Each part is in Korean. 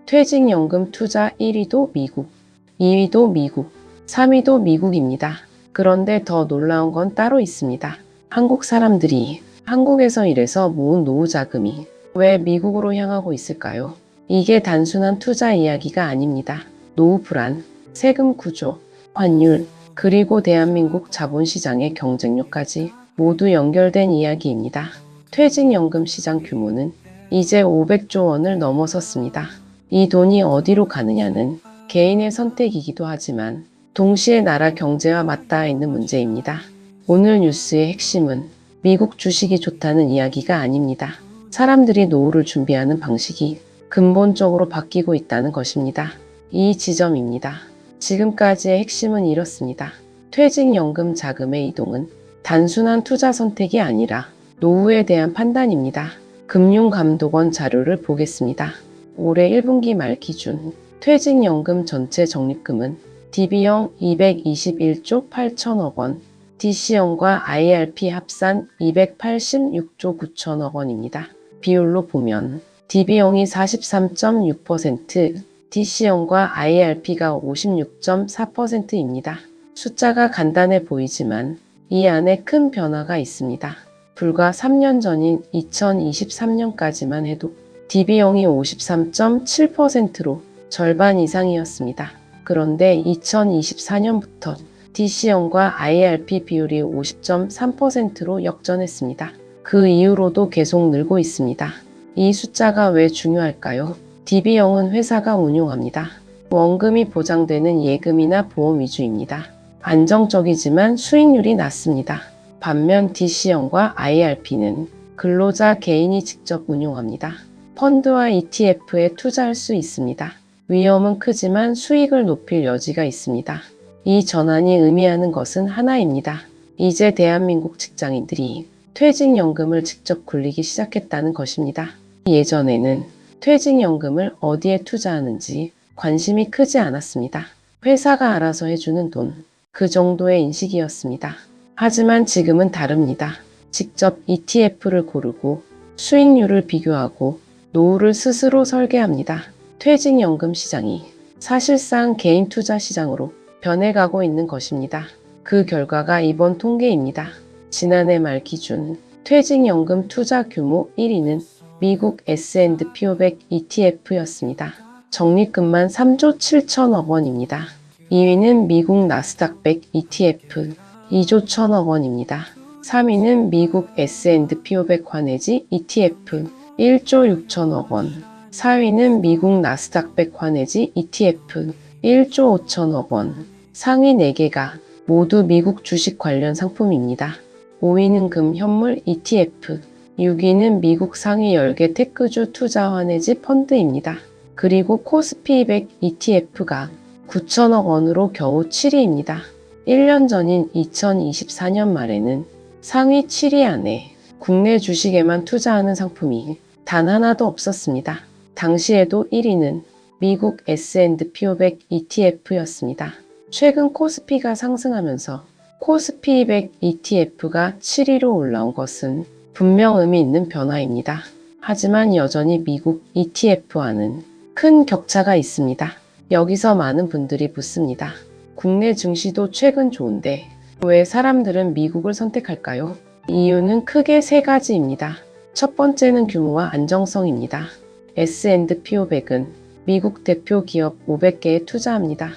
퇴직연금 투자 1위도 미국, 2위도 미국, 3위도 미국입니다. 그런데 더 놀라운 건 따로 있습니다. 한국 사람들이 한국에서 일해서 모은 노후 자금이 왜 미국으로 향하고 있을까요? 이게 단순한 투자 이야기가 아닙니다. 노후 불안, 세금 구조, 환율, 그리고 대한민국 자본시장의 경쟁력까지 모두 연결된 이야기입니다. 퇴직연금 시장 규모는 이제 500조 원을 넘어섰습니다. 이 돈이 어디로 가느냐는 개인의 선택이기도 하지만 동시에 나라 경제와 맞닿아 있는 문제입니다. 오늘 뉴스의 핵심은 미국 주식이 좋다는 이야기가 아닙니다. 사람들이 노후를 준비하는 방식이 근본적으로 바뀌고 있다는 것입니다. 이 지점입니다. 지금까지의 핵심은 이렇습니다. 퇴직연금 자금의 이동은 단순한 투자 선택이 아니라 노후에 대한 판단입니다. 금융감독원 자료를 보겠습니다. 올해 1분기 말 기준 퇴직연금 전체 적립금은 DB형 221조 8천억 원, DC형과 IRP 합산 286조 9천억 원입니다. 비율로 보면 DB형이 43.6%, DC형과 IRP가 56.4%입니다. 숫자가 간단해 보이지만 이 안에 큰 변화가 있습니다. 불과 3년 전인 2023년까지만 해도 DB형이 53.7%로 절반 이상이었습니다. 그런데 2024년부터 DC형과 IRP 비율이 50.3%로 역전했습니다. 그 이후로도 계속 늘고 있습니다. 이 숫자가 왜 중요할까요? DB형은 회사가 운용합니다. 원금이 보장되는 예금이나 보험 위주입니다. 안정적이지만 수익률이 낮습니다. 반면 DC형과 IRP는 근로자 개인이 직접 운용합니다. 펀드와 ETF에 투자할 수 있습니다. 위험은 크지만 수익을 높일 여지가 있습니다. 이 전환이 의미하는 것은 하나입니다. 이제 대한민국 직장인들이 퇴직연금을 직접 굴리기 시작했다는 것입니다. 예전에는 퇴직연금을 어디에 투자하는지 관심이 크지 않았습니다. 회사가 알아서 해주는 돈, 그 정도의 인식이었습니다. 하지만 지금은 다릅니다. 직접 ETF를 고르고 수익률을 비교하고 노후를 스스로 설계합니다. 퇴직연금 시장이 사실상 개인 투자 시장으로 변해가고 있는 것입니다. 그 결과가 이번 통계입니다. 지난해 말 기준 퇴직연금 투자 규모 1위는 미국 S&P 500 ETF였습니다. 적립금만 3조 7천억 원입니다. 2위는 미국 나스닥 100 ETF 2조 1천억 원입니다. 3위는 미국 S&P 500 환해지 ETF 1조 6천억 원. 4위는 미국 나스닥 100 환해지 ETF 1조 5천억 원. 상위 4개가 모두 미국 주식 관련 상품입니다. 5위는 금 현물 ETF, 6위는 미국 상위 10개 테크주 투자 환해지 펀드입니다. 그리고 코스피 200 ETF가 9천억 원으로 겨우 7위입니다. 1년 전인 2024년 말에는 상위 7위 안에 국내 주식에만 투자하는 상품이 단 하나도 없었습니다. 당시에도 1위는 미국 S&P 500 ETF였습니다. 최근 코스피가 상승하면서 코스피 200 ETF가 7위로 올라온 것은 분명 의미 있는 변화입니다. 하지만 여전히 미국 ETF와는 큰 격차가 있습니다. 여기서 많은 분들이 묻습니다. 국내 증시도 최근 좋은데 왜 사람들은 미국을 선택할까요? 이유는 크게 세 가지입니다. 첫 번째는 규모와 안정성입니다. S&P 500은 미국 대표 기업 500개에 투자합니다.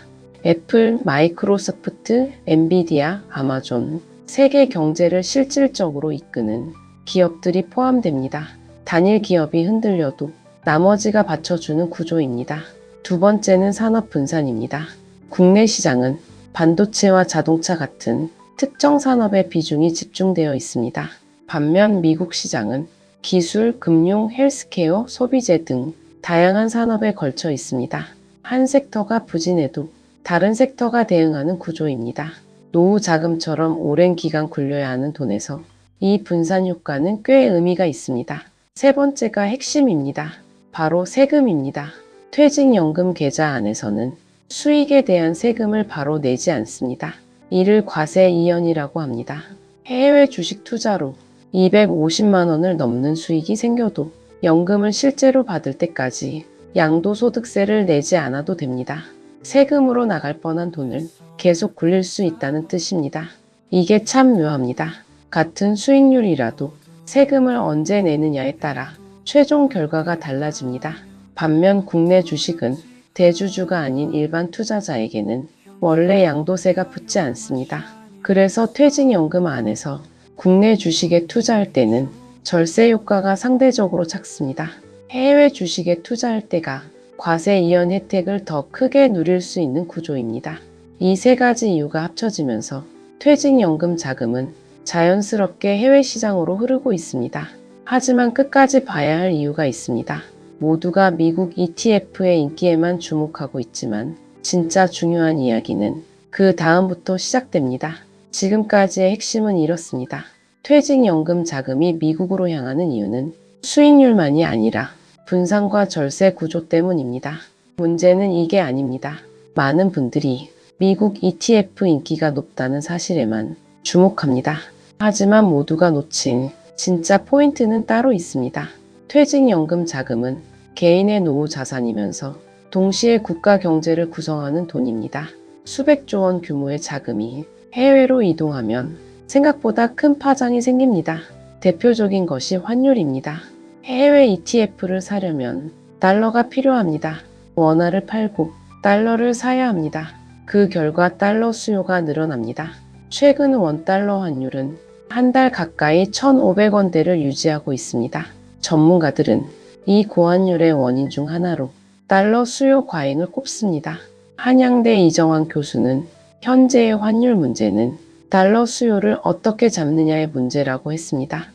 애플, 마이크로소프트, 엔비디아, 아마존, 세계 경제를 실질적으로 이끄는 기업들이 포함됩니다. 단일 기업이 흔들려도 나머지가 받쳐주는 구조입니다. 두 번째는 산업 분산입니다. 국내 시장은 반도체와 자동차 같은 특정 산업의 비중이 집중되어 있습니다. 반면 미국 시장은 기술, 금융, 헬스케어, 소비재 등 다양한 산업에 걸쳐 있습니다. 한 섹터가 부진해도 다른 섹터가 대응하는 구조입니다. 노후 자금처럼 오랜 기간 굴려야 하는 돈에서 이 분산 효과는 꽤 의미가 있습니다. 세 번째가 핵심입니다. 바로 세금입니다. 퇴직연금 계좌 안에서는 수익에 대한 세금을 바로 내지 않습니다. 이를 과세 이연이라고 합니다. 해외 주식 투자로 250만 원을 넘는 수익이 생겨도 연금을 실제로 받을 때까지 양도소득세를 내지 않아도 됩니다. 세금으로 나갈 뻔한 돈을 계속 굴릴 수 있다는 뜻입니다. 이게 참 묘합니다. 같은 수익률이라도 세금을 언제 내느냐에 따라 최종 결과가 달라집니다. 반면 국내 주식은 대주주가 아닌 일반 투자자에게는 원래 양도세가 붙지 않습니다. 그래서 퇴직연금 안에서 국내 주식에 투자할 때는 절세 효과가 상대적으로 작습니다. 해외 주식에 투자할 때가 과세 이연 혜택을 더 크게 누릴 수 있는 구조입니다. 이 세 가지 이유가 합쳐지면서 퇴직연금 자금은 자연스럽게 해외 시장으로 흐르고 있습니다. 하지만 끝까지 봐야 할 이유가 있습니다. 모두가 미국 ETF의 인기에만 주목하고 있지만 진짜 중요한 이야기는 그 다음부터 시작됩니다. 지금까지의 핵심은 이렇습니다. 퇴직연금 자금이 미국으로 향하는 이유는 수익률만이 아니라 분산과 절세 구조 때문입니다. 문제는 이게 아닙니다. 많은 분들이 미국 ETF 인기가 높다는 사실에만 주목합니다. 하지만 모두가 놓친 진짜 포인트는 따로 있습니다. 퇴직연금 자금은 개인의 노후 자산이면서 동시에 국가 경제를 구성하는 돈입니다. 수백조 원 규모의 자금이 해외로 이동하면 생각보다 큰 파장이 생깁니다. 대표적인 것이 환율입니다. 해외 ETF를 사려면 달러가 필요합니다. 원화를 팔고 달러를 사야 합니다. 그 결과 달러 수요가 늘어납니다. 최근 원달러 환율은 한 달 가까이 1,500원대를 유지하고 있습니다. 전문가들은 이 고환율의 원인 중 하나로 달러 수요 과잉을 꼽습니다. 한양대 이정환 교수는 현재의 환율 문제는 달러 수요를 어떻게 잡느냐의 문제라고 했습니다.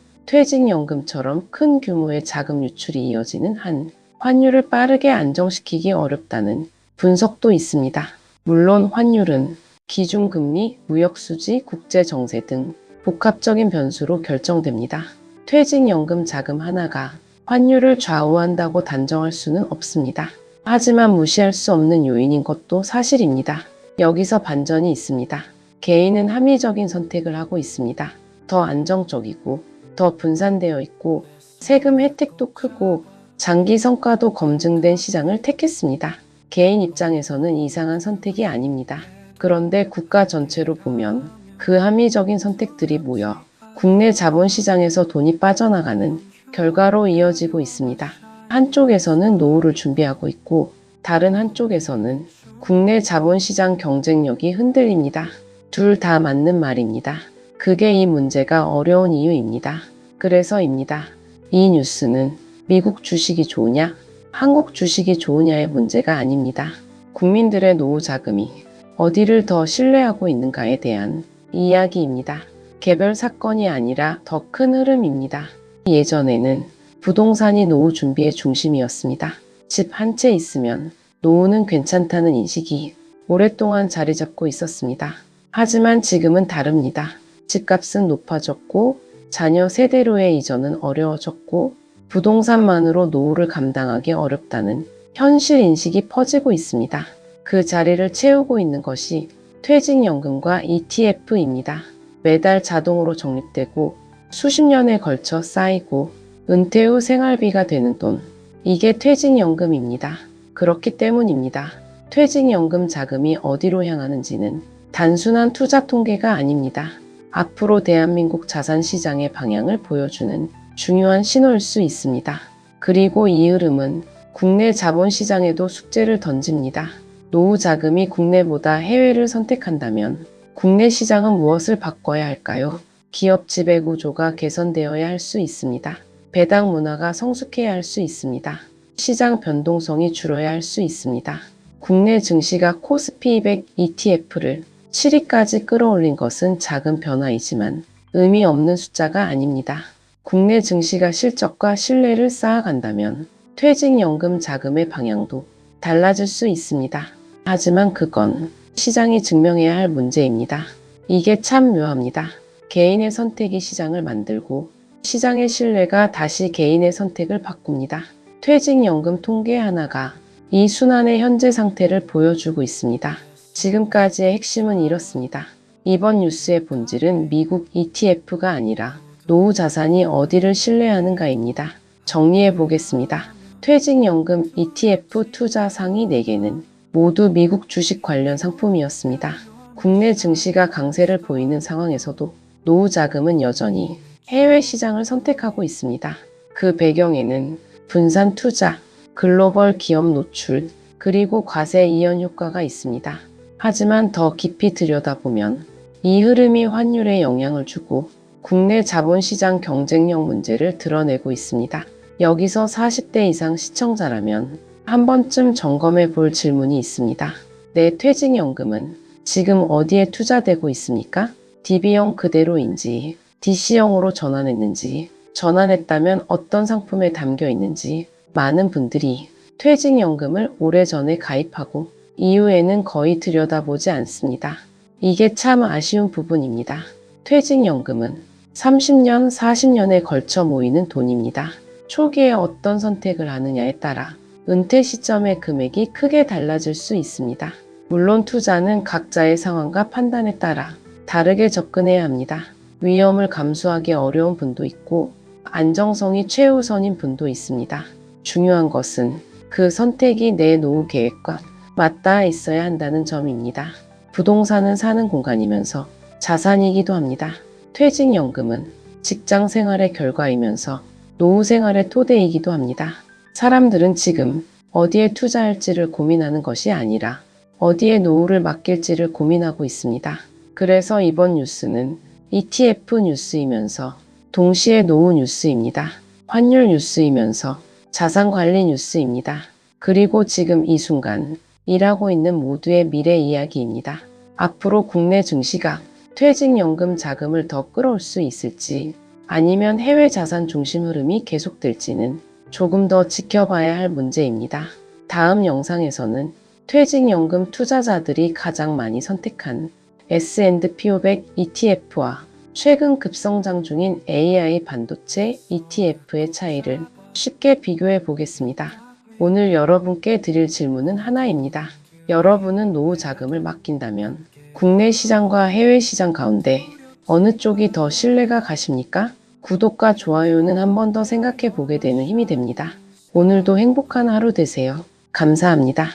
퇴직연금처럼 큰 규모의 자금 유출이 이어지는 한 환율을 빠르게 안정시키기 어렵다는 분석도 있습니다. 물론 환율은 기준금리, 무역수지, 국제정세 등 복합적인 변수로 결정됩니다. 퇴직연금 자금 하나가 환율을 좌우한다고 단정할 수는 없습니다. 하지만 무시할 수 없는 요인인 것도 사실입니다. 여기서 반전이 있습니다. 개인은 합리적인 선택을 하고 있습니다. 더 안정적이고 더 분산되어 있고 세금 혜택도 크고 장기 성과도 검증된 시장을 택했습니다. 개인 입장에서는 이상한 선택이 아닙니다. 그런데 국가 전체로 보면 그 합리적인 선택들이 모여 국내 자본시장에서 돈이 빠져나가는 결과로 이어지고 있습니다. 한쪽에서는 노후를 준비하고 있고 다른 한쪽에서는 국내 자본시장 경쟁력이 흔들립니다. 둘 다 맞는 말입니다. 그게 이 문제가 어려운 이유입니다. 그래서입니다. 이 뉴스는 미국 주식이 좋으냐, 한국 주식이 좋으냐의 문제가 아닙니다. 국민들의 노후 자금이 어디를 더 신뢰하고 있는가에 대한 이야기입니다. 개별 사건이 아니라 더 큰 흐름입니다. 예전에는 부동산이 노후 준비의 중심이었습니다. 집 한 채 있으면 노후는 괜찮다는 인식이 오랫동안 자리 잡고 있었습니다. 하지만 지금은 다릅니다. 집값은 높아졌고 자녀 세대로의 이전은 어려워졌고 부동산만으로 노후를 감당하기 어렵다는 현실 인식이 퍼지고 있습니다. 그 자리를 채우고 있는 것이 퇴직연금과 ETF입니다. 매달 자동으로 적립되고 수십 년에 걸쳐 쌓이고 은퇴 후 생활비가 되는 돈. 이게 퇴직연금입니다. 그렇기 때문입니다. 퇴직연금 자금이 어디로 향하는지는 단순한 투자 통계가 아닙니다. 앞으로 대한민국 자산시장의 방향을 보여주는 중요한 신호일 수 있습니다. 그리고 이 흐름은 국내 자본시장에도 숙제를 던집니다. 노후 자금이 국내보다 해외를 선택한다면 국내 시장은 무엇을 바꿔야 할까요? 기업 지배 구조가 개선되어야 할 수 있습니다. 배당 문화가 성숙해야 할 수 있습니다. 시장 변동성이 줄어야 할 수 있습니다. 국내 증시가 코스피 200 ETF를 7위까지 끌어올린 것은 작은 변화이지만 의미 없는 숫자가 아닙니다. 국내 증시가 실적과 신뢰를 쌓아간다면 퇴직연금 자금의 방향도 달라질 수 있습니다. 하지만 그건 시장이 증명해야 할 문제입니다. 이게 참 묘합니다. 개인의 선택이 시장을 만들고 시장의 신뢰가 다시 개인의 선택을 바꿉니다. 퇴직연금 통계 하나가 이 순환의 현재 상태를 보여주고 있습니다. 지금까지의 핵심은 이렇습니다. 이번 뉴스의 본질은 미국 ETF가 아니라 노후 자산이 어디를 신뢰하는가입니다. 정리해 보겠습니다. 퇴직연금 ETF 투자 상위 4개는 모두 미국 주식 관련 상품이었습니다. 국내 증시가 강세를 보이는 상황에서도 노후 자금은 여전히 해외 시장을 선택하고 있습니다. 그 배경에는 분산 투자, 글로벌 기업 노출, 그리고 과세 이연 효과가 있습니다. 하지만 더 깊이 들여다보면 이 흐름이 환율에 영향을 주고 국내 자본시장 경쟁력 문제를 드러내고 있습니다. 여기서 40대 이상 시청자라면 한 번쯤 점검해 볼 질문이 있습니다. 내 퇴직연금은 지금 어디에 투자되고 있습니까? DB형 그대로인지 DC형으로 전환했는지, 전환했다면 어떤 상품에 담겨 있는지 많은 분들이 퇴직연금을 오래전에 가입하고 이후에는 거의 들여다보지 않습니다. 이게 참 아쉬운 부분입니다. 퇴직연금은 30년, 40년에 걸쳐 모이는 돈입니다. 초기에 어떤 선택을 하느냐에 따라 은퇴 시점의 금액이 크게 달라질 수 있습니다. 물론 투자는 각자의 상황과 판단에 따라 다르게 접근해야 합니다. 위험을 감수하기 어려운 분도 있고 안정성이 최우선인 분도 있습니다. 중요한 것은 그 선택이 내 노후 계획과 맞닿아 있어야 한다는 점입니다. 부동산은 사는 공간이면서 자산이기도 합니다. 퇴직연금은 직장 생활의 결과이면서 노후 생활의 토대이기도 합니다. 사람들은 지금 어디에 투자할지를 고민하는 것이 아니라 어디에 노후를 맡길지를 고민하고 있습니다. 그래서 이번 뉴스는 ETF 뉴스이면서 동시에 노후 뉴스입니다. 환율 뉴스이면서 자산관리 뉴스입니다. 그리고 지금 이 순간 일하고 있는 모두의 미래 이야기입니다. 앞으로 국내 증시가 퇴직연금 자금을 더 끌어올 수 있을지 아니면 해외 자산 중심 흐름이 계속될지는 조금 더 지켜봐야 할 문제입니다. 다음 영상에서는 퇴직연금 투자자들이 가장 많이 선택한 S&P 500 ETF와 최근 급성장 중인 AI 반도체 ETF의 차이를 쉽게 비교해 보겠습니다. 오늘 여러분께 드릴 질문은 하나입니다. 여러분은 노후 자금을 맡긴다면 국내 시장과 해외 시장 가운데 어느 쪽이 더 신뢰가 가십니까? 구독과 좋아요는 한 번 더 생각해 보게 되는 힘이 됩니다. 오늘도 행복한 하루 되세요. 감사합니다.